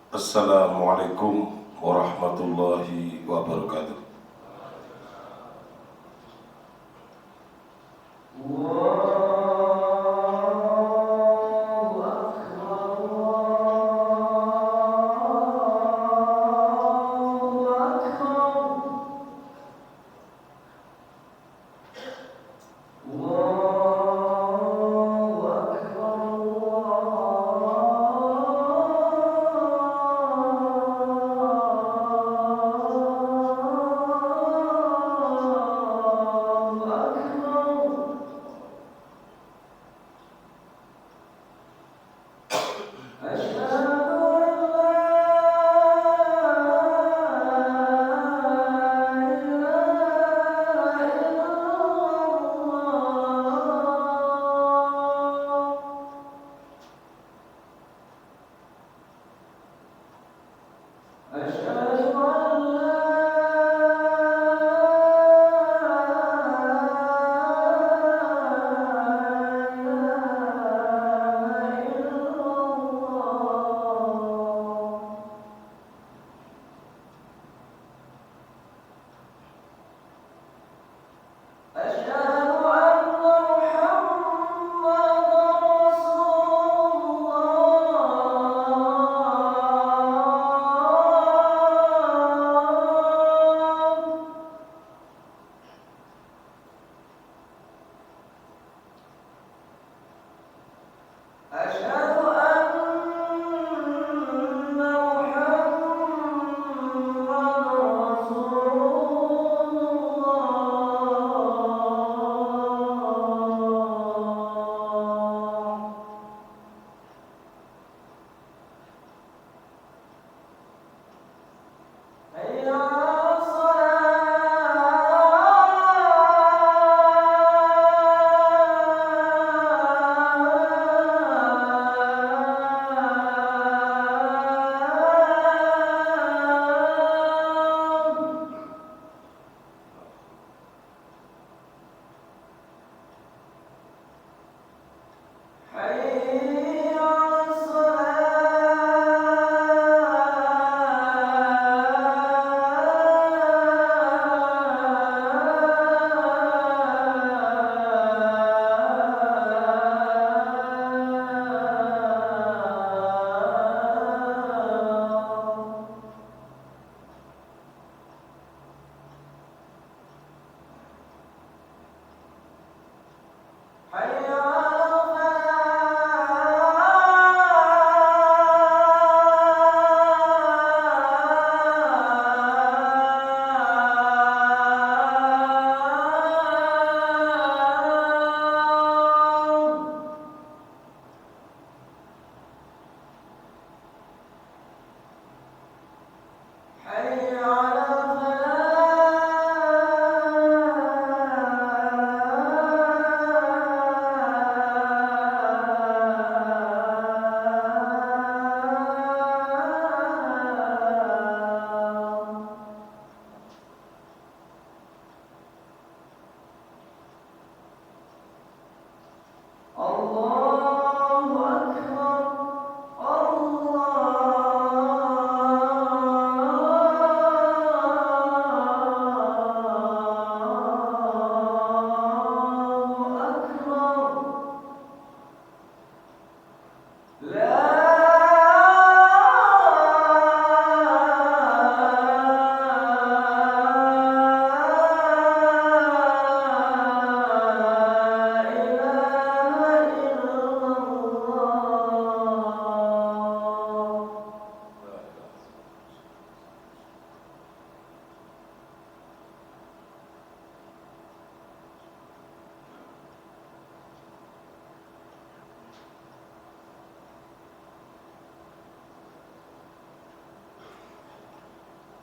Assalamualaikum warahmatullahi wabarakatuh.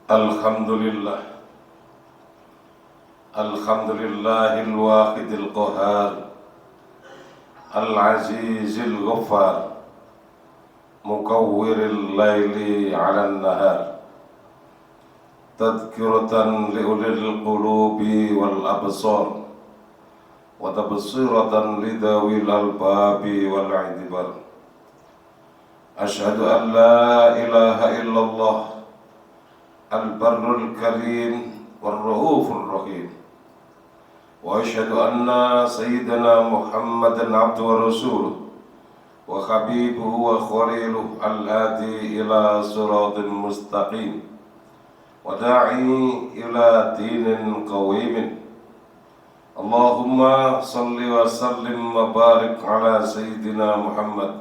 Alhamdulillah, Alhamdulillahil wahidil qahar, Al-azizil ghaffar, Mukawwiril layli ala nahar, Tadhkiratan liulil qulubi wal absar, Wa tabsiratan lidawil albabi wal i'tibar. Ashhadu an la ilaha البر الكريم والرؤوف الرحيم، وأشهد أن سيدنا محمدا عبده ورسوله وحبيبه وخليله الهادي إلى صراط مستقيم وداعي إلى دين قويم. اللهم صل وسلم وبارك على سيدنا محمد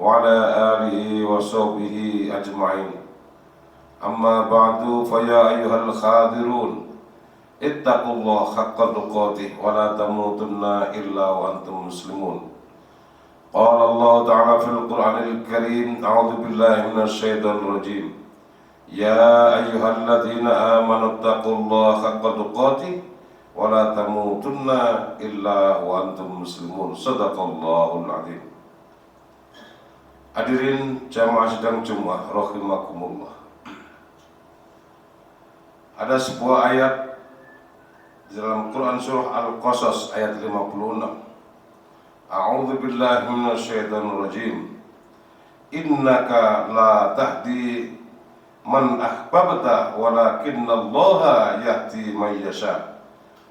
وعلى آله وصحبه أجمعين. أما بعد فيا أيها الخاذرون اتقوا الله حق تقاته ولا تموتن إلا وأنتم مسلمون. قال الله تعالى في القرآن الكريم: أعوذ بالله من الشيطان الرجيم. يا أيها الذين آمنوا اتقوا الله حق تقاته ولا تموتن إلا وأنتم مسلمون. Sadaqallahul Azim. Hadirin jamaah sidang Jumat rahimakumullah. Ada sebuah ayat dalam Quran surah Al-Qasas ayat 56. A'udzu billahi minasyaitonir rajim. Innaka la tahdi man ahbabta walakinallaha yahdi man yasha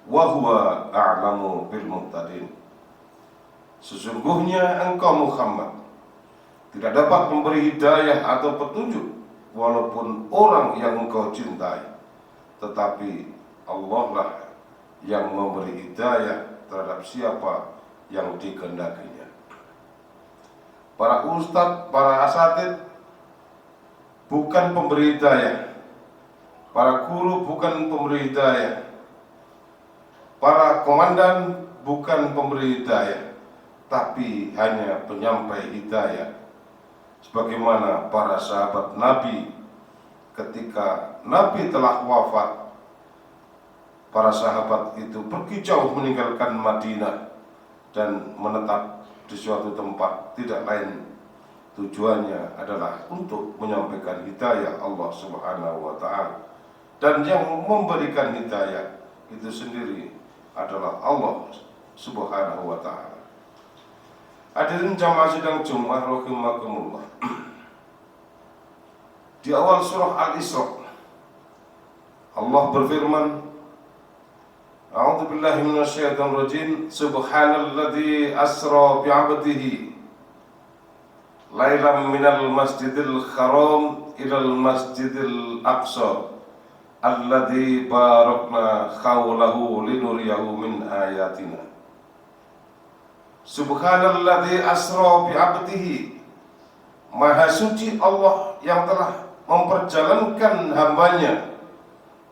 wa huwa a'lamu bil muhtadin. Sesungguhnya engkau Muhammad tidak dapat memberi hidayah atau petunjuk walaupun orang yang engkau cintai, tetapi Allah lah yang memberi hidayah terhadap siapa yang dikehendakinya. Para ustadz, para asatidz bukan pemberi hidayah, para guru bukan pemberi hidayah, para komandan bukan pemberi hidayah, tapi hanya penyampai hidayah. Sebagaimana para sahabat Nabi ketika Nabi telah wafat, para sahabat itu pergi jauh meninggalkan Madinah dan menetap di suatu tempat, tidak lain tujuannya adalah untuk menyampaikan hidayah Allah Subhanahu wa Ta'ala, dan yang memberikan hidayah itu sendiri adalah Allah Subhanahu wa Ta'ala. Hadirin jamaah sidang Jumat rahimakumullah. Di awal surah Al-Isra Allah berfirman: A'udzu billahi minasyaitonir rajim. Subhanalladzi asra bi'abdihi lailan minal masjidil haram ilal masjidil aqsa alladzi barakna hawlahu linuriyahu min ayatina. Subhanalladzi asra bi'abdihi, Maha suci Allah yang telah memperjalankan hambanya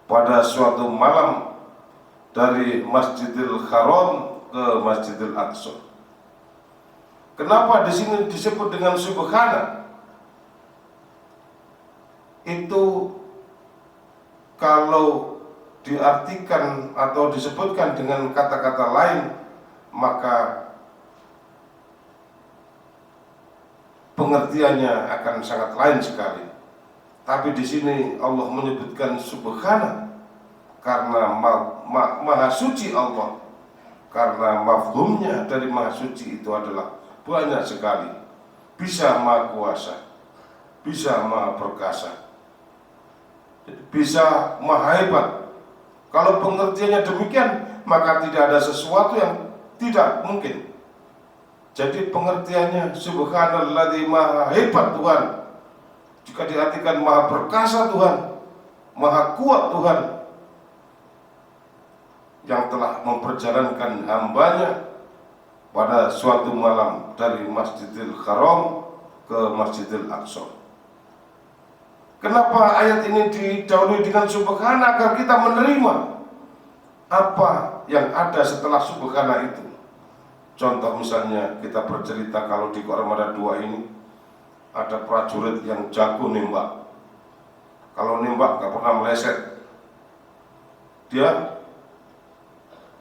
pada suatu malam dari Masjidil Haram ke Masjidil Aqsa. Kenapa di sini disebut dengan subhana? Itu kalau diartikan atau disebutkan dengan kata-kata lain, maka pengertiannya akan sangat lain sekali. Tapi di sini Allah menyebutkan subhana karena maha suci Allah, karena mafhumnya dari maha suci itu adalah banyak sekali. Bisa maha kuasa, bisa maha perkasa, bisa maha hebat. Kalau pengertiannya demikian, maka tidak ada sesuatu yang tidak mungkin. Jadi pengertiannya subhanalladzi, maha hebat Tuhan. Jika diartikan maha perkasa Tuhan, maha kuat Tuhan, yang telah memperjalankan hambanya pada suatu malam dari Masjidil Haram ke Masjidil Aqsa. Kenapa ayat ini didahului dengan subhana? Agar kita menerima apa yang ada setelah subhana itu. Contoh misalnya kita bercerita kalau di Armada 2 ini ada prajurit yang jago nembak. Kalau nembak gak pernah meleset. Dia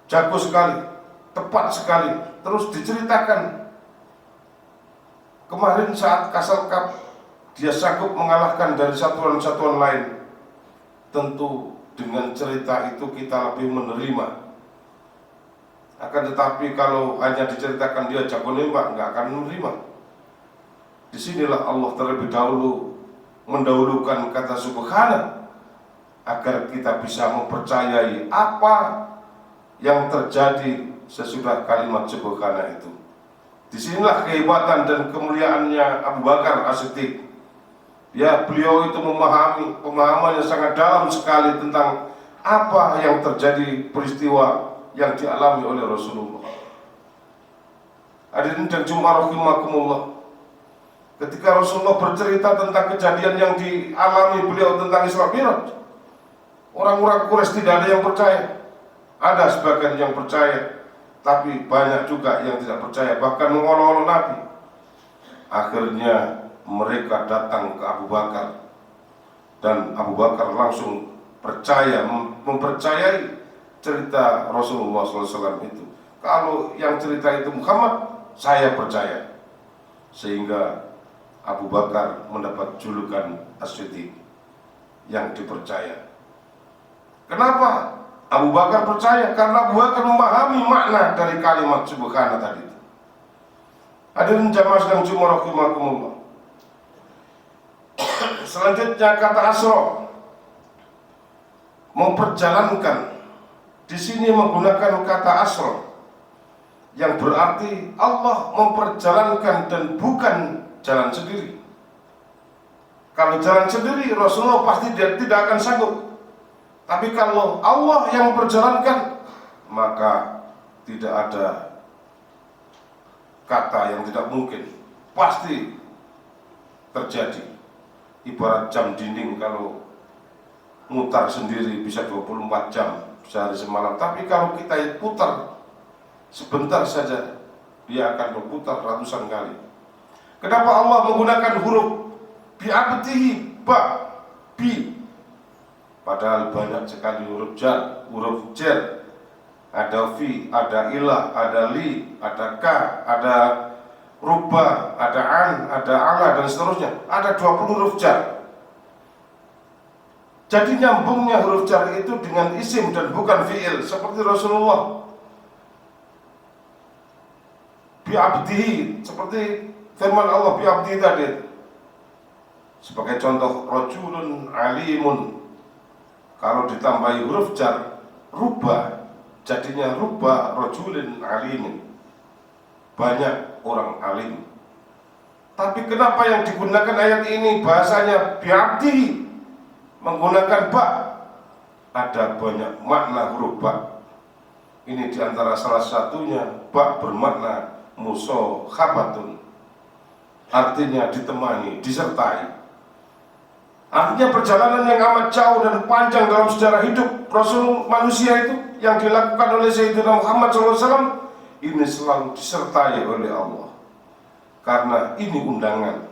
jago sekali, tepat sekali. Terus diceritakan kemarin saat Castle Cup dia sanggup mengalahkan dari satuan-satuan lain. Tentu dengan cerita itu kita lebih menerima. Akan tetapi kalau hanya diceritakan dia jago nembak, nggak akan menerima. Disinilah Allah terlebih dahulu mendahulukan kata subhana agar kita bisa mempercayai apa yang terjadi sesudah kalimat subhana itu. Disinilah kehebatan dan kemuliaannya Abu Bakar As-Siddiq. Ya, beliau itu memahami pemahaman yang sangat dalam sekali tentang apa yang terjadi, peristiwa yang dialami oleh Rasulullah. Hadirin dan jemaah rahimakumullah, ketika Rasulullah bercerita tentang kejadian yang dialami beliau tentang Isra Mi'raj, orang-orang Quraisy tidak ada yang percaya. Ada sebagian yang percaya, tapi banyak juga yang tidak percaya, bahkan mengolok-olok Nabi. Akhirnya mereka datang ke Abu Bakar, dan Abu Bakar langsung percaya, mempercayai cerita Rasulullah SAW itu. Kalau yang cerita itu Muhammad, saya percaya. Sehingga Abu Bakar mendapat julukan As-Siddiq, yang dipercaya. Kenapa Abu Bakar percaya? Karena Abu Bakar memahami makna dari kalimat subhana tadi. Hadirin jamaah sedang jumlah rahimakumullah. Selanjutnya kata asra, memperjalankan. Di sini menggunakan kata asra, yang berarti Allah memperjalankan dan bukan jalan sendiri. Kalau jalan sendiri, Rasulullah pasti tidak akan sanggup. Tapi kalau Allah yang memperjalankan, maka tidak ada kata yang tidak mungkin, pasti terjadi. Ibarat jam dinding, kalau mutar sendiri bisa 24 jam sehari semalam, tapi kalau kita putar sebentar saja, dia akan berputar ratusan kali. Kenapa Allah menggunakan huruf bi'abdihi, ba, bi, padahal banyak sekali huruf jar, huruf jer, ada fi, ada ilah, ada li, ada ka, ada rubah, ada an, ada ala, dan seterusnya. Ada 20 huruf jar. Jadi nyambungnya huruf jar itu dengan isim dan bukan fi'il, seperti Rasulullah bi'abdihi, seperti firman Allah bi'abdihi tadi. Sebagai contoh, rajulun alimun, kalau ditambahi huruf jar, rubah, jadinya rubah rajulin alimin, banyak orang alim. Tapi kenapa yang digunakan ayat ini bahasanya bi'abdihi, menggunakan ba? Ada banyak makna huruf ba. Ini diantara salah satunya, ba bermakna musokhabatun, artinya ditemani, disertai. Artinya perjalanan yang amat jauh dan panjang dalam sejarah hidup Rasul manusia itu yang dilakukan oleh Sayyidina Muhammad SAW, ini selalu disertai oleh Allah. Karena ini undangan.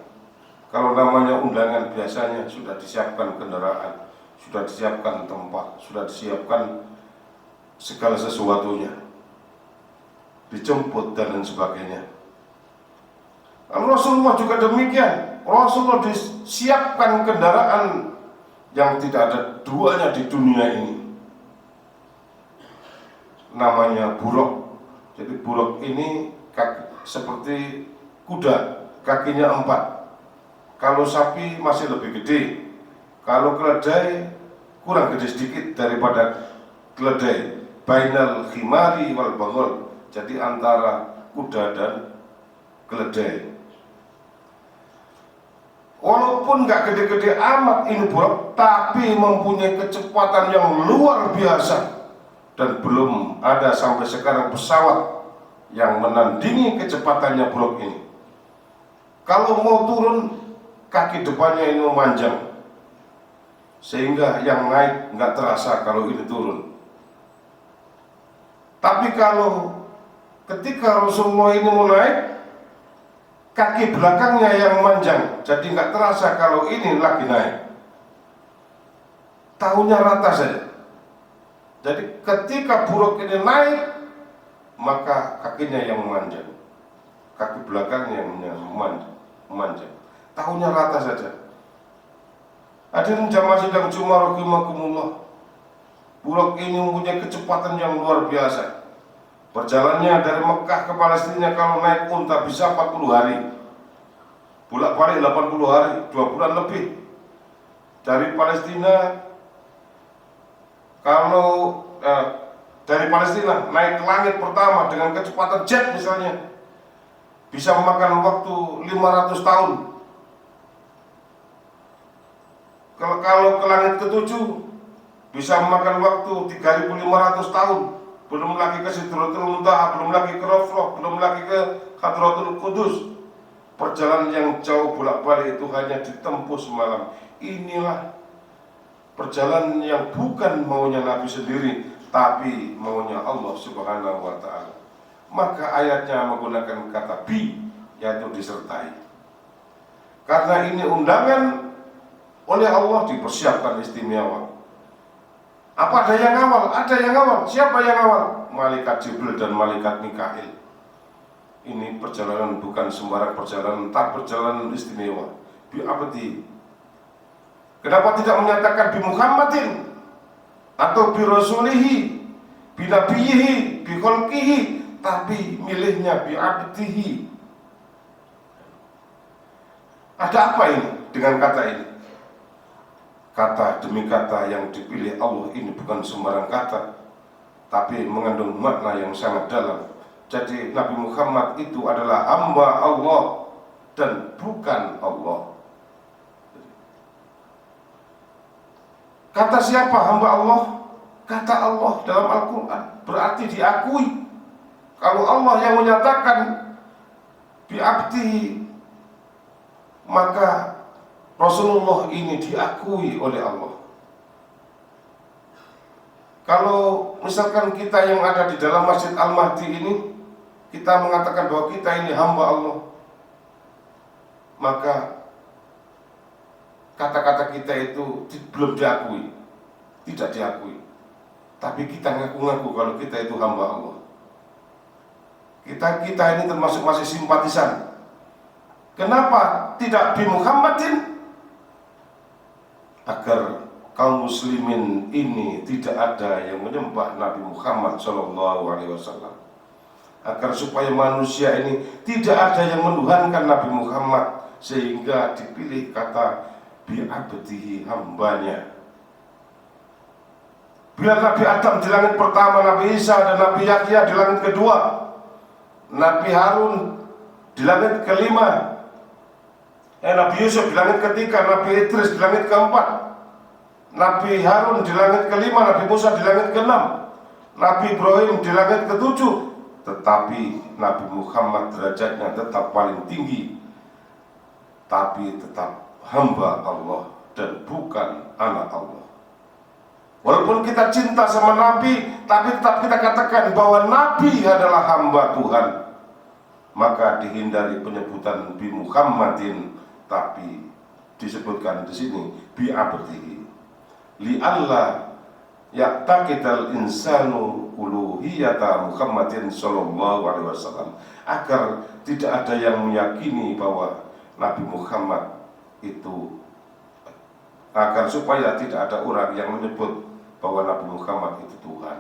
Kalau namanya undangan, biasanya sudah disiapkan kendaraan, sudah disiapkan tempat, sudah disiapkan segala sesuatunya, dijemput dan lain sebagainya. Rasulullah juga demikian. Rasulullah disiapkan kendaraan yang tidak ada duanya di dunia ini, namanya buruk. Jadi buruk ini seperti kuda, kakinya 4. Kalau sapi masih lebih gede, kalau keledai kurang gede sedikit daripada keledai. Bainal khimari wal baghal, jadi antara kuda dan keledai. Walaupun nggak gede-gede amat ini buruk, tapi mempunyai kecepatan yang luar biasa, dan belum ada sampai sekarang pesawat yang menandingi kecepatannya buruk ini. Kalau mau turun, kaki depannya ini memanjang, sehingga yang naik nggak terasa kalau ini turun. Tapi kalau ketika Rasulullah ini mau naik, kaki belakangnya yang manjang, jadi nggak terasa kalau ini lagi naik. Tahunya rata saja. Jadi ketika buruk ini naik, maka kakinya yang memanjang, kaki belakangnya yang memanjang. Tahunya rata saja. Hadirin jamaah sidang Jumat rahimakumullah, buruk ini mempunyai kecepatan yang luar biasa. Perjalanannya dari Mekah ke Palestina kalau naik unta bisa 40 hari, bolak-balik 80 hari, 2 bulan lebih. Dari Palestina Kalau dari Palestina naik ke langit pertama dengan kecepatan jet misalnya, bisa memakan waktu 500 tahun. Kalau ke langit ketujuh bisa memakan waktu 3.500 tahun. Belum lagi ke Sidratul Muntaha, belum lagi ke Rafah, belum lagi ke Hadratul Qudus. Perjalanan yang jauh bolak-balik itu hanya ditempuh semalam. Inilah perjalanan yang bukan maunya Nabi sendiri, tapi maunya Allah Subhanahu wa ta'ala. Maka ayatnya menggunakan kata bi, yaitu disertai. Karena ini undangan oleh Allah, dipersiapkan istimewa. Apa ada yang awal? Ada yang awal. Siapa yang awal? Malaikat Jibril dan malaikat Mikail. Ini perjalanan bukan sembarang perjalanan, tak perjalanan istimewa. Bi abdi. Kenapa tidak menyatakan bi Muhammadin atau bi Rasulihi, bi Nabiyihi, bi Khalqihi, tapi milihnya bi abdihi? Ada apa ini dengan kata ini? Kata demi kata yang dipilih Allah ini bukan sembarang kata, tapi mengandung makna yang sangat dalam. Jadi Nabi Muhammad itu adalah hamba Allah dan bukan Allah. Kata siapa hamba Allah? Kata Allah dalam Al-Quran, berarti diakui. Kalau Allah yang menyatakan bi'abdihi, maka Rasulullah ini diakui oleh Allah. Kalau misalkan kita yang ada di dalam Masjid Al-Mahdi ini, kita mengatakan bahwa kita ini hamba Allah, maka kata-kata kita itu belum diakui, tidak diakui. Tapi kita ngaku-ngaku kalau kita itu hamba Allah. Kita ini termasuk masih simpatisan. Kenapa tidak bi Muhammadin? Agar kaum muslimin ini tidak ada yang menyembah Nabi Muhammad SAW. Agar supaya manusia ini tidak ada yang menuhankan Nabi Muhammad, sehingga dipilih kata bi'abdihi, hambanya. Bila Nabi Adam di langit pertama, Nabi Isa dan Nabi Yahya di langit kedua, Nabi Harun di langit kelima, Nabi Yusuf di langit ketiga, Nabi Idris di langit keempat, Nabi Harun di langit kelima, Nabi Musa di langit keenam, Nabi Ibrahim di langit ketujuh. Tetapi Nabi Muhammad derajatnya tetap paling tinggi, tapi tetap hamba Allah dan bukan anak Allah. Walaupun kita cinta sama Nabi, tapi tetap kita katakan bahwa Nabi adalah hamba Tuhan. Maka dihindari penyebutan bi Muhammadin, tapi disebutkan di sini bi abdihi. Li alla ya'taqidal insanu uluhiyata Muhammadin sallallahu alaihi wasallam, agar tidak ada yang meyakini bahwa Nabi Muhammad itu, agar supaya tidak ada orang yang menyebut bahwa Nabi Muhammad itu Tuhan.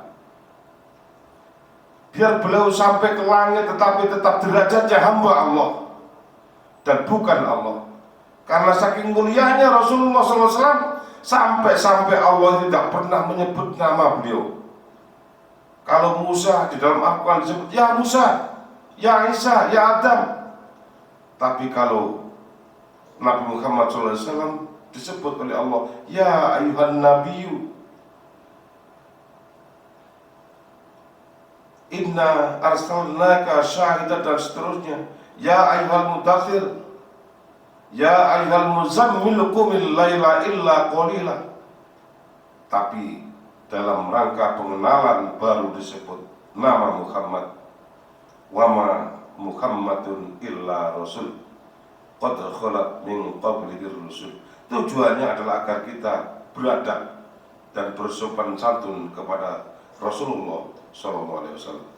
Biar beliau sampai ke langit, tetapi tetap derajatnya hamba Allah dan bukan Allah. Karena saking mulianya Rasulullah SAW, sampai Allah tidak pernah menyebut nama beliau. Kalau Musa di dalam Al-Quran disebut ya Musa, ya Isa, ya Adam. Tapi kalau Nabi Muhammad SAW disebut oleh Allah ya ayuhan nabiyyu, inna arsalnaka syahidan, dan seterusnya. Ya ayyuhal mudaththir, ya ayyuhal muzammil qumil laila illa qalila. Tapi dalam rangka pengenalan baru disebut nama Muhammad. Wa ma Muhammadun illa rasul qad khalat min qablihi rusul. Tujuannya adalah agar kita beradab dan bersopan santun kepada Rasulullah Sallallahu Alaihi Wasallam.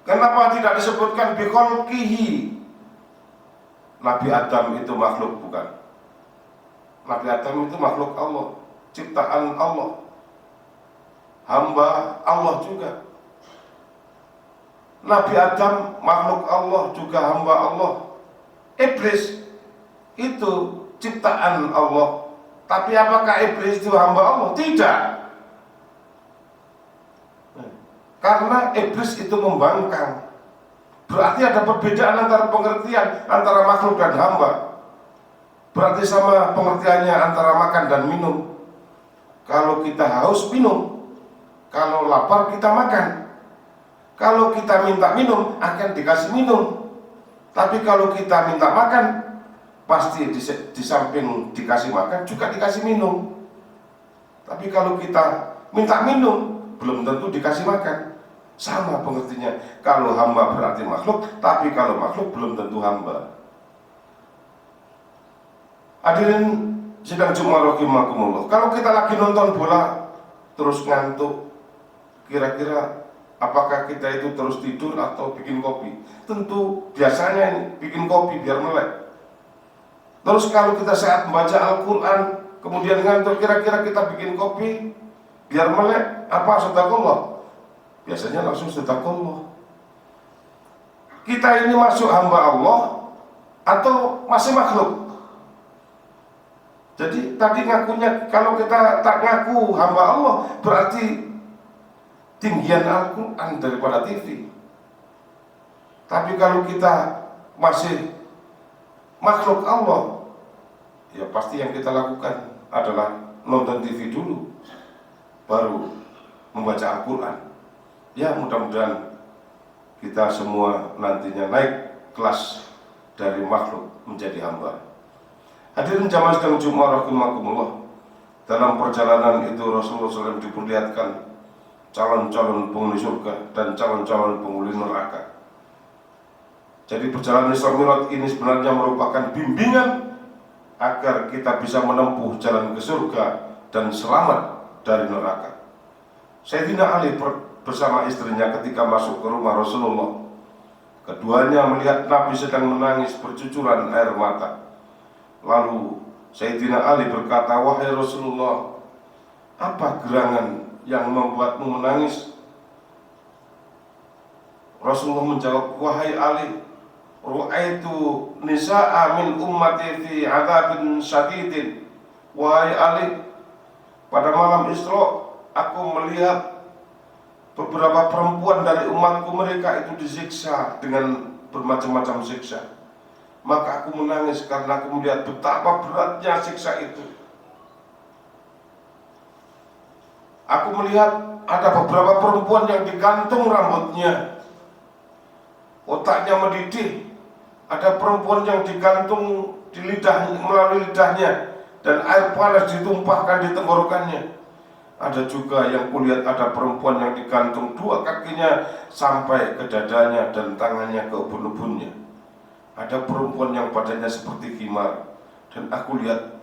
Kenapa tidak disebutkan bi khalqihi? Nabi Adam itu makhluk bukan? Nabi Adam itu makhluk Allah, ciptaan Allah, hamba Allah juga. Nabi Adam makhluk Allah juga hamba Allah. Iblis itu ciptaan Allah, Tapi apakah iblis itu hamba Allah? Tidak. Karena iblis itu membangkang. Berarti ada perbedaan antara pengertian antara makhluk dan hamba. Berarti sama pengertiannya antara makan dan minum. Kalau kita haus, minum. Kalau lapar, kita makan. Kalau kita minta minum, akan dikasih minum. Tapi kalau kita minta makan, pasti di samping dikasih makan juga dikasih minum. Tapi kalau kita minta minum, belum tentu dikasih makan. Sama pengertinya. Kalau hamba berarti makhluk, tapi kalau makhluk belum tentu hamba. Hadirin sidang Jumat rahimakumullah. Kalau kita lagi nonton bola terus ngantuk, kira-kira apakah kita itu terus tidur atau bikin kopi? Tentu biasanya ini bikin kopi biar melek. Terus kalau kita saat membaca Al-Quran kemudian ngantuk, kira-kira kita bikin kopi biar melek apa sedekah? Biasanya langsung sedekah. Kita ini masuk hamba Allah atau masih makhluk? Jadi tadi ngakunya, kalau kita tak ngaku hamba Allah berarti tinggian Al-Quran daripada TV. Tapi kalau kita masih makhluk Allah, ya pasti yang kita lakukan adalah nonton TV dulu, baru membaca Al-Quran. Ya mudah-mudahan kita semua nantinya naik kelas dari makhluk menjadi hamba. Hadirin jamaah sedang Jumat rahimakumullah. Dalam perjalanan itu Rasulullah SAW diperlihatkan calon-calon penghuni surga dan calon-calon penghuni neraka. Jadi perjalanan Isra Mi'raj ini sebenarnya merupakan bimbingan agar kita bisa menempuh jalan ke surga dan selamat dari neraka. Sayyidina Ali bersama istrinya ketika masuk ke rumah Rasulullah. Keduanya melihat Nabi sedang menangis bercucuran air mata. Lalu Sayyidina Ali berkata, "Wahai Rasulullah, apa gerangan yang membuatmu menangis?" Rasulullah menjawab, "Wahai Ali, ru'aitu nisa'a min ummati fi 'adzabin syadidin." Wahai Ali, pada malam Isra aku melihat beberapa perempuan dari umatku, mereka itu disiksa dengan bermacam-macam siksa. Maka aku menangis karena aku melihat betapa beratnya siksa itu. Aku melihat ada beberapa perempuan yang digantung rambutnya, otaknya mendidih. Ada perempuan yang digantung di lidahnya, melalui lidahnya, dan air panas ditumpahkan di tenggorokannya. Ada juga yang kulihat ada perempuan yang digantung dua kakinya sampai ke dadanya dan tangannya ke ubun-ubunnya. Ada perempuan yang badannya seperti khimar, dan aku lihat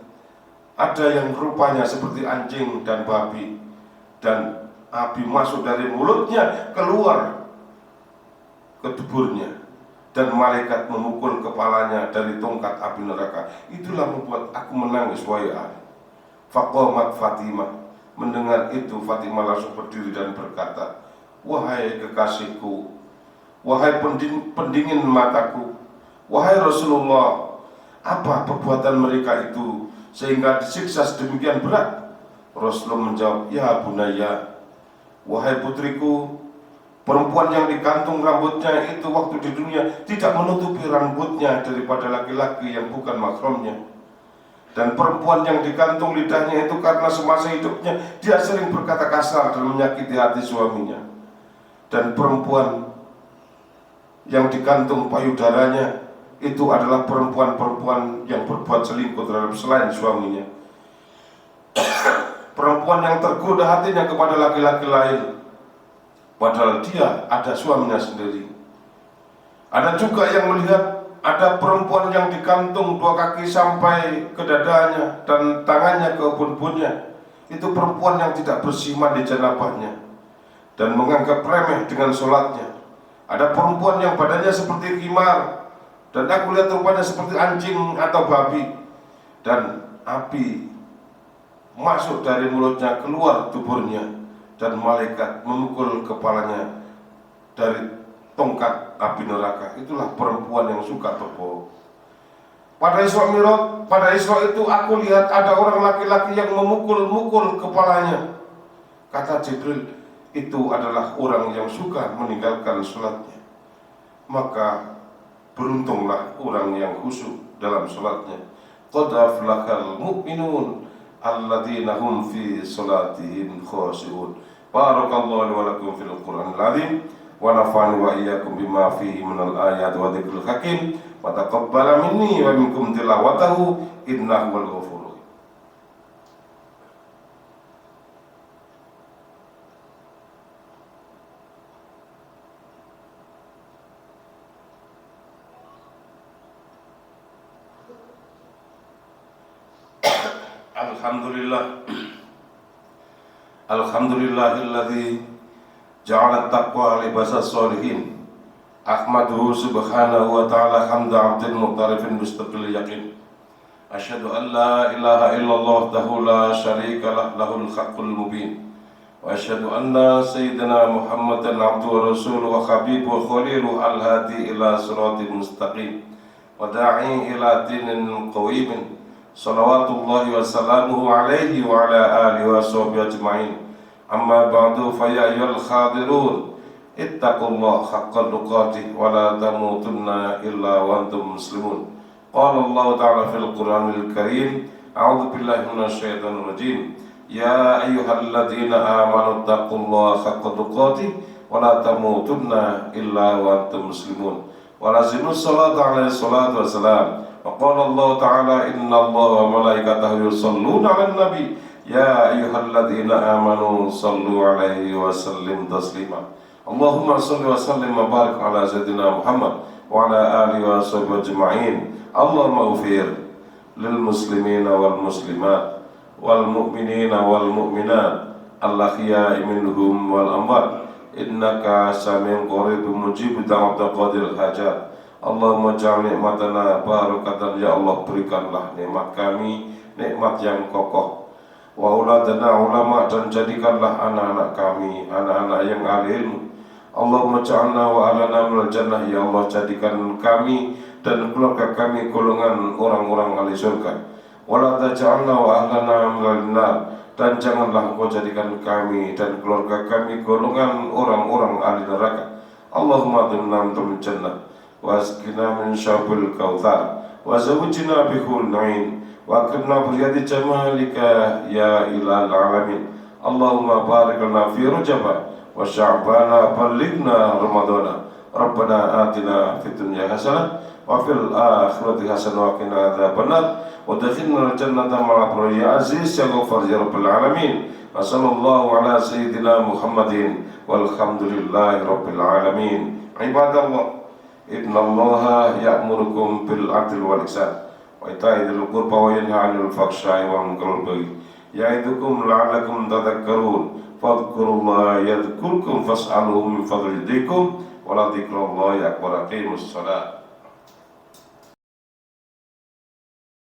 ada yang rupanya seperti anjing dan babi, dan api masuk dari mulutnya keluar ke duburnya, dan malaikat memukul kepalanya dari tongkat api neraka. Itulah membuat aku menangis, wahai Ali. Faqamat Fatimah. Mendengar itu Fatimah langsung berdiri dan berkata, "Wahai kekasihku, wahai pendingin mataku, wahai Rasulullah, apa perbuatan mereka itu sehingga disiksa sedemikian berat?" Rasulullah menjawab, "Ya bunaya, wahai putriku, perempuan yang digantung rambutnya itu waktu di dunia tidak menutupi rambutnya daripada laki-laki yang bukan mahramnya. Dan perempuan yang digantung lidahnya itu karena semasa hidupnya dia sering berkata kasar dan menyakiti hati suaminya. Dan perempuan yang digantung payudaranya itu adalah perempuan-perempuan yang berbuat selingkuh terhadap selain suaminya. Perempuan yang tergoda hatinya kepada laki-laki lain, padahal dia ada suaminya sendiri. Ada juga yang melihat ada perempuan yang digantung dua kaki sampai ke dadanya dan tangannya ke ubun-ubunnya. Itu perempuan yang tidak bersih mandi janabahnya dan menganggap remeh dengan sholatnya. Ada perempuan yang badannya seperti khimar, dan aku lihat rupanya seperti anjing atau babi, dan api masuk dari mulutnya keluar tuburnya, dan malaikat memukul kepalanya dari tongkat api neraka. Itulah perempuan yang suka berbohong. Pada Isra itu aku lihat ada orang laki-laki yang memukul-mukul kepalanya. Kata Jibril, itu adalah orang yang suka meninggalkan sholatnya. Maka beruntunglah orang yang khusyuk dalam sholatnya. Qad aflahal mu'minun alladzina hum fi sholatihim khashi'un. Barakallahu wa lakum fil Qur'anil azim wa nafa'ani wa iyyakum bima fihi minal ayati wa dzikril hakim wa taqabbala minni wa minkum tilawatahu innahu wal ghafur. Alhamdulillah, alhamdulillahilladzi ja'ala taqwa libasas sholihin. Ahmaduhu subhanahu wa ta'ala hamda 'abdin muqtarifin mustaqil yaqin. Asyhadu an la ilaha illallah wahdahu la syarika lah, lahul haqqul mubin. Wa asyhadu anna sayyidina Muhammadan 'abduhu wa rasuluhu wa habibuhu wa khaliluhu al-hadi ila siratin mustaqim wa da'i ila dinin qawimin. Salawatullahi wa salamuhu alaihi wa ala alihi wa sahbihi ajma'in. Amma ba'du fa ya ayyuhal khadirun ittaqullaha haqqa tuqatih wa la tamutunna illa wa antum muslimun. Qala Allah ta'ala fil Qur'anil Karim, a'udzu billahi minasy syaithanir rajim. Ya ayyuhalladzina amanu ittaqullaha haqqa tuqatih wa la tamutunna illa wa antum muslimun. Wa lazimus salatu alaihi salatu wassalam. وقال الله تعالى إن الله وملائكته يصلون على النبي يا أيها الذين آمنوا صلوا عليه وسلم تسليما. اللهم صل وسلم وبارك على سيدنا محمد وعلى آله وصحبه أجمعين. اللهم اغفر للمسلمين والمسلمات والمؤمنين والمؤمنات الأحياء منهم والأموات إنك سميع قريب مجيب دعوة قاضي الحاجات. Allahumma ja'al nikmatana barakatan, ya Allah berikanlah nikmat kami nikmat yang kokoh. Wa auladana ulama, dan jadikanlah anak-anak kami anak-anak yang ahli ilmu. Allahumma ja'alna wa alana minal jannah, ya Allah jadikan kami dan keluarga kami golongan orang-orang ahli surga. Wa la taj'alna wa ahlana minal nar, dan janganlah Engkau jadikan kami dan keluarga kami golongan orang-orang ahli neraka. Allahumma adhimna minal jannah wa asqina min syarbil kautsar wa zawjina bihul nain wa akrimna bi yadi jamalika ya ilahal alamin. Allahumma barik lana fi Rajab wa Sya'bana ballighna Ramadana. Rabbana atina fid dunya hasanah wa fil akhirati hasanah wa qina adzabannar wa adkhilna al-jannata ma'a abrar ya aziz ya ghafar ya rabbal alamin. Wa sallallahu ala sayyidina Muhammadin walhamdulillahi rabbil alamin. Ibadallah, innallaha ya'murukum bil 'adli wal ihsan wa ita'i dzil qurba wa yanha 'anil fahsya'i wal munkari wal baghi ya'idukum la'allakum tadhakkarun. Fadhkurullaha yadhkurkum fas'aluhu min fadli yadikum wa la dzikrullahi akbar. Aqimus shalah.